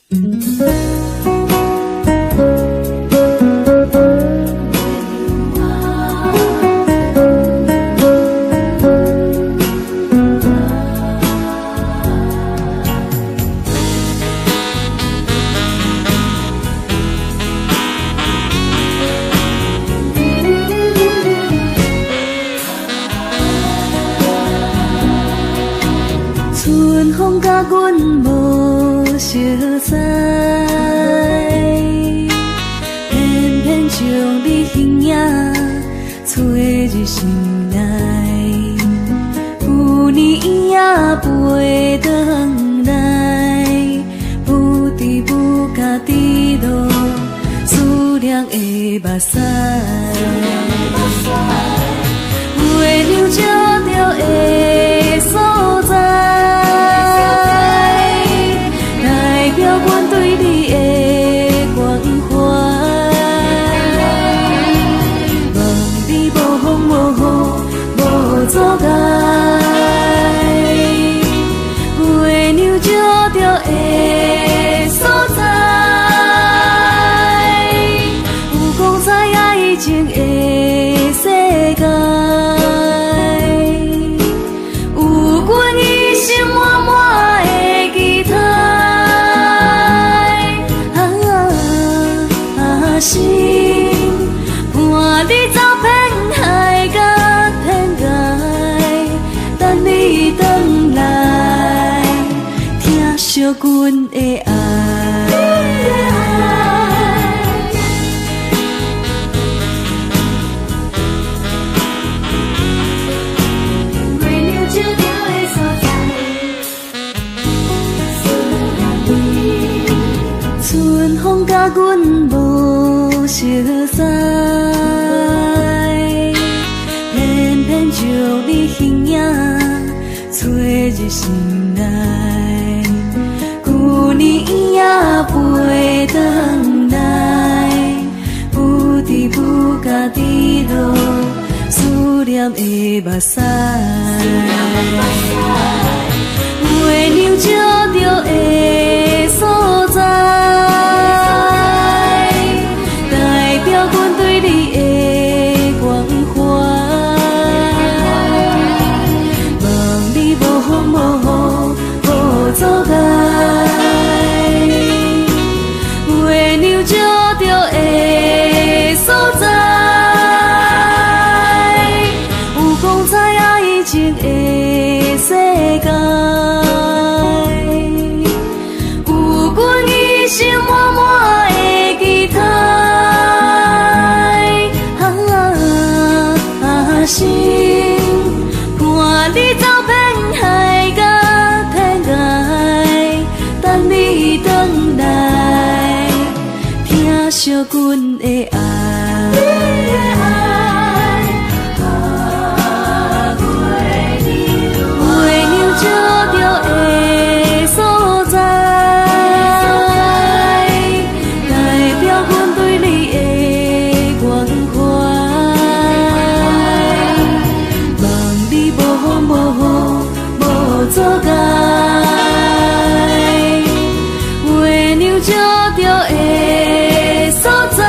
春风甲阮无相知，偏偏将你形影吹入心内。有年也飞转来，不知不觉滴落思念的目屎。月亮照着的所在，代表阮对你的关怀。望你无风无雨无阻碍，月亮照着的所在，有光彩爱情的世界。心伴你走遍海角天涯，等你回来，听惜阮的爱。春风甲阮无相知，偏偏将你形影吹入心内。旧年也飞转来，不知不觉滴落思念的目屎。月亮照着的所在，代表阮对你的关怀。望你无风无雨无阻碍，月亮照着的所在，有光彩爱情的世界。心满满的期待，心伴你走遍海角天涯，等你回来，听惜阮的爱。月亮照着的所在，阻碍，月亮照着的所在，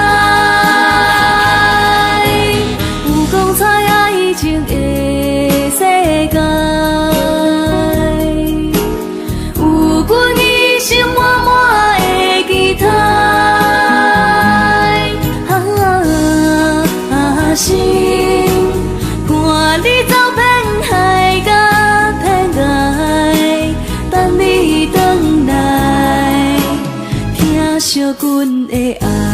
有光彩爱情的世界，有阮一生满满的期待，心伴你走遍海角。等你回来，听惜阮的爱。